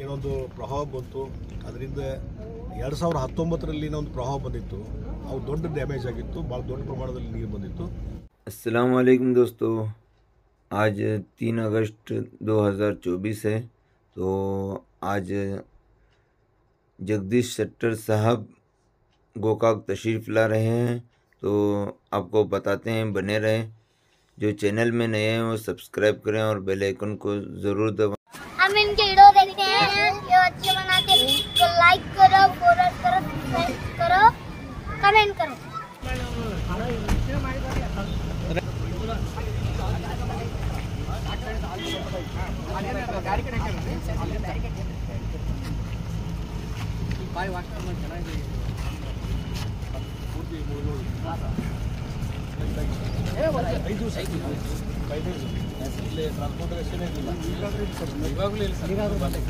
ಏನೊಂದು ಪ್ರವಾಹ ಬಂತು. ಅದರಿಂದ 2019ರಲ್ಲಿ ಒಂದು ಪ್ರವಾಹ ಬಂದಿತ್ತು. ಅವು ದೊಡ್ಡ ಡ್ಯಾಮೇಜ್ ಆಗಿತ್ತು, ಭಾಳ ದೊಡ್ಡ ಪ್ರಮಾಣದಲ್ಲಿ ನೀರು ಬಂದಿತ್ತು. अस्सलाम वालेकुम दोस्तों, आज 3 अगस्त 2024 है। तो आज जगदीश शेट्टर साहब गोकाक तशरीफ़ ला रहे हैं, तो आपको बताते हैं, बने रहें। जो चैनल में नए हैं वो सब्सक्राइब करें और बेल आइकन को ज़रूर दबाएं। हम इनके वीडियो देखते हैं, ये अच्छे बनाते हैं, तो लाइक करो, फॉरवर्ड करो, सब्सक्राइब करो, कमेंट करो।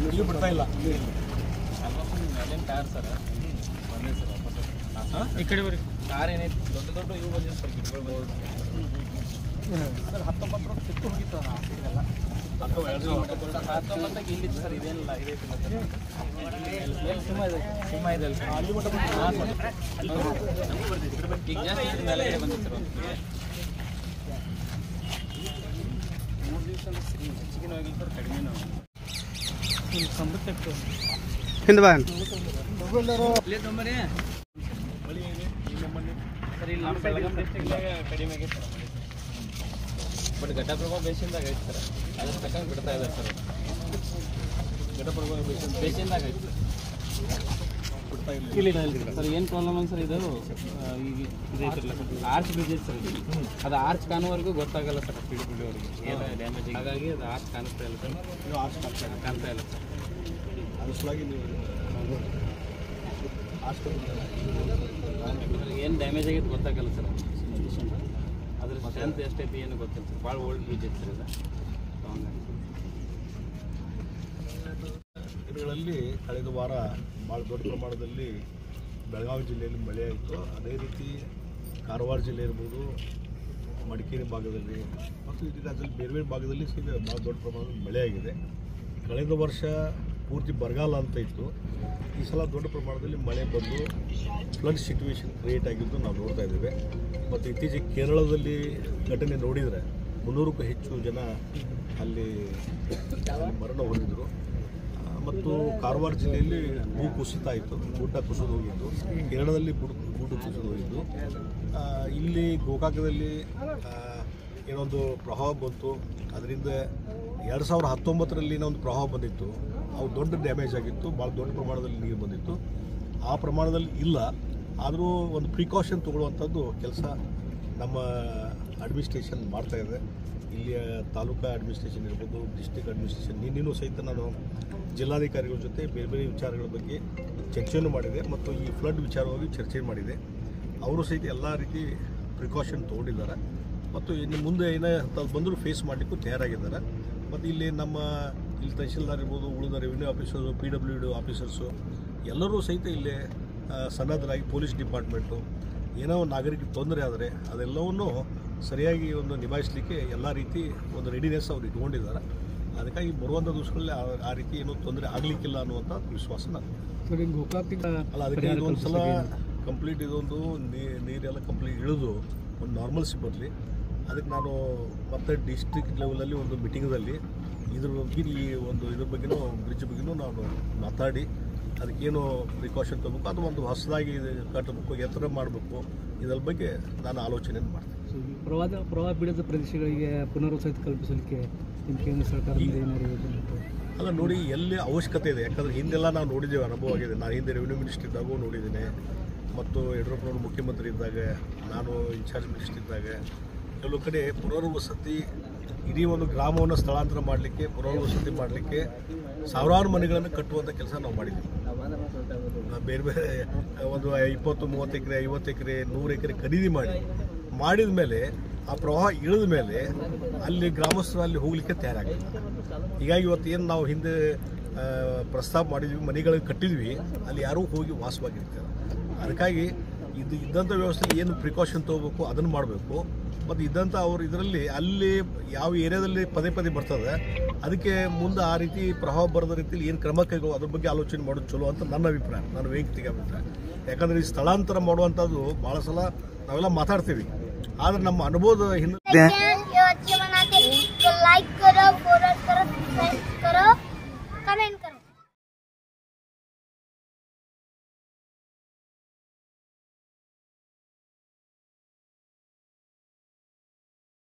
ಇಲ್ಲಿ ಬಿಡ್ತಾ ಇಲ್ಲ. ಈ ಕಡೆ ಬರ್ರಿ. ಕಾರ್ ಏನೈತಿ ದೊಡ್ಡ ದೊಡ್ಡ ಇವು ಬಂದಿದೆ ಸರ್, ಗಿಡಗಳು ಬಂದಿದೆ. 19 ಸಿಕ್ಕು ಹೋಗಿತ್ತು ಆ ಸೈಡ್ಗೆಲ್ಲ. 19 ಇಲ್ಲಿತ್ತು ಸರ್, ಇದೇನಿಲ್ಲ ಇದೈತಿ. ಸಿಂಹ ಇದೆ ಅಲ್ಲ ಸರ್, ಅಲ್ಲಿ ಮಟ್ಟ ಈಗ ಜಾಸ್ತಿ ಮೇಲೆ ಬಂದಿತ್ತು ಸರ್. 3 ದಿವಸ ಹೆಚ್ಚಿಗೆ ಹೋಗಿಲ್ಲ ಸರ್, ಕಡಿಮೆ ನಾವು ಸಂಬತ್ತು ಹಿಂದೆ ಬಾ ಮಳೆ ಇದೆ ಇಲ್ಲಿ ಮೊನ್ನೆ ಸರ್. ಇಲ್ಲಿ ನಮ್ಮ ಬೆಳಗಾಂ ಡಿಸ್ಟ್ರಿಕ್ಟ್ನಾಗ ಕಡಿಮೆ ಆಗೈತೆ ಸರ್ ಮಳೆ. ಬಟ್ ಘಟಪ್ರಭಾ ಬೇಸಿಂದಾಗ ಐತೆ ಸರ್, ಅದ್ರ ತಕ್ಕಂಗೆ ಬಿಡ್ತಾ ಇದೆ ಸರ್. ಘಟಪ್ರಭಾ ಬೇಸಿಂದಾಗ ಐತೆ ಬಿಡ್ತಾ ಇಲ್ಲ ಸರ್. ಏನು ಪ್ರಾಬ್ಲಮ್ ಅಂತ ಸರ್, ಇದು ಈಗ ಇದೈತಿರಲ್ಲ ಆರ್ಚ್ ಬ್ರಿಡ್ಜ್ ಐತೆ ಸರ್. ಅದು ಆರ್ಚ್ ಕಾಣುವವರೆಗೂ ಗೊತ್ತಾಗಲ್ಲ ಸರ್, ಪಿಡಿಪಿಡಿವರೆಗೆ ಏನು ಡ್ಯಾಮೇಜ್. ಹಾಗಾಗಿ ಅದು ಆರ್ಚ್ ಕಾಣಿಸ್ತಾ ಇಲ್ಲ ಸರ್, ಇದು ಆರ್ಚ್ ಕಾಣ್ತಾ ಇಲ್ಲ ಸರ್. ಅದ್ರ ಸಲುವಾಗಿ ನೀವು ಏನು ಡ್ಯಾಮೇಜ್ ಆಗಿತ್ತು ಗೊತ್ತಾಗಲ್ಲ ಸರ್. ಅದ್ರ ಸ್ಟ್ರೆಂತ್ ಎಷ್ಟೈತಿ ಏನು ಗೊತ್ತಿಲ್ಲ ಸರ್. ಭಾಳ ಓಲ್ಡ್ ಬ್ರಿಡ್ಜ್ ಐತೆ ಸರ್ ಇದು. ದಿನಗಳಲ್ಲಿ ಕಳೆದ ವಾರ ಭಾಳ ದೊಡ್ಡ ಪ್ರಮಾಣದಲ್ಲಿ ಬೆಳಗಾವಿ ಜಿಲ್ಲೆಯಲ್ಲಿ ಮಳೆ ಆಯಿತು. ಅದೇ ರೀತಿ ಕಾರವಾರ ಜಿಲ್ಲೆ ಇರ್ಬೋದು, ಮಡಿಕೇರಿ ಭಾಗದಲ್ಲಿ ಮತ್ತು ಇಡೀ ರಾಜ್ಯದಲ್ಲಿ ಬೇರೆ ಬೇರೆ ಭಾಗದಲ್ಲಿ ಭಾಳ ದೊಡ್ಡ ಪ್ರಮಾಣದಲ್ಲಿ ಮಳೆ ಆಗಿದೆ. ಕಳೆದ ವರ್ಷ ಪೂರ್ತಿ ಬರಗಾಲ ಅಂತ ಇತ್ತು. ಈ ಸಲ ದೊಡ್ಡ ಪ್ರಮಾಣದಲ್ಲಿ ಮಳೆ ಬಂದು ಫ್ಲಡ್ ಸಿಚುವೇಶನ್ ಕ್ರಿಯೇಟ್ ಆಗಿದ್ದು ನಾವು ನೋಡ್ತಾ ಇದ್ದೇವೆ. ಮತ್ತು ಇತ್ತೀಚೆಗೆ ಕೇರಳದಲ್ಲಿ ಘಟನೆ ನೋಡಿದರೆ 300ಕ್ಕೂ ಹೆಚ್ಚು ಜನ ಅಲ್ಲಿ ಮರಣ ಹೊಂದಿದ್ರು. ಮತ್ತು ಕಾರವಾರ ಜಿಲ್ಲೆಯಲ್ಲಿ ಭೂ ಕುಸಿತ ಆಯಿತು, ಗುಡ್ಡ ಕುಸಿದು ಹೋಗಿದ್ದು. ಕೇರಳದಲ್ಲಿ ಗುಡ್ಡ ಕುಸಿದು ಹೋಗಿದ್ದು. ಇಲ್ಲಿ ಗೋಕಾಕದಲ್ಲಿ ಏನೊಂದು ಪ್ರವಾಹ ಬಂತು. ಅದರಿಂದ 2019ರಲ್ಲಿ ಒಂದು ಪ್ರವಾಹ ಬಂದಿತ್ತು. ಅವು ದೊಡ್ಡ ಡ್ಯಾಮೇಜ್ ಆಗಿತ್ತು, ಭಾಳ ದೊಡ್ಡ ಪ್ರಮಾಣದಲ್ಲಿ ನೀರು ಬಂದಿತ್ತು. ಆ ಪ್ರಮಾಣದಲ್ಲಿ ಇಲ್ಲ, ಆದರೂ ಒಂದು ಪ್ರಿಕಾಷನ್ ತೊಗೊಳ್ಳುವಂಥದ್ದು ಕೆಲಸ ನಮ್ಮ ಅಡ್ಮಿನಿಸ್ಟ್ರೇಷನ್ ಮಾಡ್ತಾಯಿದೆ. ಇಲ್ಲಿಯ ತಾಲೂಕಾ ಅಡ್ಮಿನಿಸ್ಟ್ರೇಷನ್ ಇರ್ಬೋದು, ಡಿಸ್ಟ್ರಿಕ್ಟ್ ಅಡ್ಮಿನಿಸ್ಟ್ರೇಷನ್. ನಿನ್ನೇನು ಸಹಿತ ನಾನು ಜಿಲ್ಲಾಧಿಕಾರಿಗಳ ಜೊತೆ ಬೇರೆ ಬೇರೆ ವಿಚಾರಗಳ ಬಗ್ಗೆ ಚರ್ಚೆಯನ್ನು ಮಾಡಿದೆ ಮತ್ತು ಈ ಫ್ಲಡ್ ವಿಚಾರವಾಗಿ ಚರ್ಚೆ ಮಾಡಿದೆ. ಅವರು ಸಹಿತ ಎಲ್ಲ ರೀತಿ ಪ್ರಿಕಾಷನ್ ತೊಗೊಂಡಿದ್ದಾರೆ ಮತ್ತು ಇನ್ನು ಮುಂದೆ ಏನೇ ಬಂದರೂ ಫೇಸ್ ಮಾಡಲಿಕ್ಕೂ ತಯಾರಾಗಿದ್ದಾರೆ. ಮತ್ತು ಇಲ್ಲಿ ಇಲ್ಲಿ ತಹಶೀಲ್ದಾರ್ ಇರ್ಬೋದು, ಉಳಿದ ರೆವಿನ್ಯೂ ಆಫೀಸರು, PWD ಆಫೀಸರ್ಸು ಎಲ್ಲರೂ ಸಹಿತ ಇಲ್ಲೇ ಸನ್ನದ್ಧರಾಗಿ, ಪೊಲೀಸ್ ಡಿಪಾರ್ಟ್ಮೆಂಟು ಏನೋ ನಾಗರಿಕರಿಗೆ ತೊಂದರೆ ಆದರೆ ಅದೆಲ್ಲವನ್ನೂ ಸರಿಯಾಗಿ ಒಂದು ನಿಭಾಯಿಸಲಿಕ್ಕೆ ಎಲ್ಲ ರೀತಿ ಒಂದು ರೆಡಿನೆಸ್ ಅವ್ರು ಇಟ್ಕೊಂಡಿದ್ದಾರೆ. ಅದಕ್ಕಾಗಿ ಬರುವಂಥ ದಿವಸಗಳಲ್ಲಿ ಆ ರೀತಿ ಏನೂ ತೊಂದರೆ ಆಗಲಿಕ್ಕಿಲ್ಲ ಅನ್ನುವಂಥ ವಿಶ್ವಾಸ ನಾನು. ಅಲ್ಲ, ಅದಕ್ಕೆ ಇದೊಂದು ಸಲ ಕಂಪ್ಲೀಟ್ ಇದೊಂದು ನೀರೆಲ್ಲ ಕಂಪ್ಲೀಟ್ ಇಳಿದು ಒಂದು ನಾರ್ಮಲ್ಸಿ ಬರಲಿ. ಅದಕ್ಕೆ ನಾನು ಮತ್ತೆ ಡಿಸ್ಟ್ರಿಕ್ಟ್ ಲೆವೆಲಲ್ಲಿ ಒಂದು ಮೀಟಿಂಗ್ದಲ್ಲಿ ಇದ್ರ ಬಗ್ಗೆ ಇದ್ರ ಬಗ್ಗೆನೂ ಬ್ರಿಡ್ಜ್ ಬಗ್ಗೆನೂ ನಾನು ಮಾತಾಡಿ ಅದಕ್ಕೇನು ಪ್ರಿಕಾಷನ್ ತಗೋಬೇಕು, ಅದು ಒಂದು ಹೊಸದಾಗಿ ಕಟ್ಟಬೇಕು, ಎತ್ತರ ಮಾಡಬೇಕು, ಇದರ ಬಗ್ಗೆ ನಾನು ಆಲೋಚನೆ ಮಾಡ್ತೀನಿ. ಪ್ರವಾಹ ಪೀಡಿತ ಪ್ರದೇಶಗಳಿಗೆ ಪುನರ್ವಸತಿ ಕಲ್ಪಿಸಲಿಕ್ಕೆ ನಿಮ್ಮ ಕೇಂದ್ರ ಸರ್ಕಾರದಿಂದ ಏನಾದ್ರು ಅಲ್ಲ ನೋಡಿ, ಎಲ್ಲಿ ಅವಶ್ಯಕತೆ ಇದೆ. ಯಾಕಂದರೆ ಹಿಂದೆಲ್ಲ ನಾವು ನೋಡಿದ್ದೇವೆ, ಅನುಭವ ಆಗಿದೆ. ನಾನು ಹಿಂದೆ ರೆವಿನ್ಯೂ ಮಿನಿಸ್ಟರ್ ಇದ್ದಾಗೂ ನೋಡಿದ್ದೇನೆ, ಮತ್ತು ಯಡಿಯೂರಪ್ಪನವರು ಮುಖ್ಯಮಂತ್ರಿ ಇದ್ದಾಗ, ನಾನು ಇನ್ಚಾರ್ಜ್ ಮಿನಿಸ್ಟರ್ ಇದ್ದಾಗ ಕೆಲವು ಕಡೆ ಪುನರ್ವಸತಿ ಇಡೀ ಒಂದು ಗ್ರಾಮವನ್ನು ಸ್ಥಳಾಂತರ ಮಾಡಲಿಕ್ಕೆ, ಪುನರ್ವಸತಿ ಮಾಡಲಿಕ್ಕೆ ಸಾವಿರಾರು ಮನೆಗಳನ್ನು ಕಟ್ಟುವಂಥ ಕೆಲಸ ನಾವು ಮಾಡಿದ್ವಿ. ಬೇರೆ ಬೇರೆ ಒಂದು 20-30 ಎಕರೆ, 50 ಎಕರೆ, 100 ಎಕರೆ ಖರೀದಿ ಮಾಡಿದ ಮೇಲೆ ಆ ಪ್ರವಾಹ ಇಳಿದ ಮೇಲೆ ಅಲ್ಲಿ ಗ್ರಾಮಸ್ಥರು ಅಲ್ಲಿ ಹೋಗಲಿಕ್ಕೆ ತಯಾರಾಗಿಲ್ಲ. ಹೀಗಾಗಿ ಇವತ್ತು ಏನು ನಾವು ಹಿಂದೆ ಪ್ರಸ್ತಾಪ ಮಾಡಿದ್ವಿ, ಮನೆಗಳಿಗೆ ಕಟ್ಟಿದ್ವಿ, ಅಲ್ಲಿ ಯಾರೂ ಹೋಗಿ ವಾಸವಾಗಿರ್ತಾರೆ. ಅದಕ್ಕಾಗಿ ಇದ್ದಂಥ ವ್ಯವಸ್ಥೆಯಲ್ಲಿ ಏನು ಪ್ರಿಕಾಷನ್ ತೊಗೋಬೇಕು ಅದನ್ನು ಮಾಡಬೇಕು. ಮತ್ತು ಇದ್ದಂಥ ಅವ್ರು ಇದರಲ್ಲಿ ಅಲ್ಲಿ ಯಾವ ಏರಿಯಾದಲ್ಲಿ ಪದೇ ಪದೇ ಬರ್ತದೆ ಅದಕ್ಕೆ ಮುಂದೆ ಆ ರೀತಿ ಪ್ರಭಾವ ಬರದ ರೀತಿಯಲ್ಲಿ ಏನು ಕ್ರಮ ಕೈಗೊಳ್ಳೋ ಅದ್ರ ಬಗ್ಗೆ ಆಲೋಚನೆ ಮಾಡೋದು ಚಲೋ ಅಂತ ನನ್ನ ಅಭಿಪ್ರಾಯ, ನನ್ನ ವೈಯಕ್ತಿಕ ಅಭಿಪ್ರಾಯ. ಯಾಕಂದರೆ ಈ ಸ್ಥಳಾಂತರ ಮಾಡುವಂಥದ್ದು ಭಾಳ ಸಲ ನಾವೆಲ್ಲ ಮಾತಾಡ್ತೀವಿ, ಆದರೆ ನಮ್ಮ ಅನುಭವದ ಹಿನ್ನೆಲೆ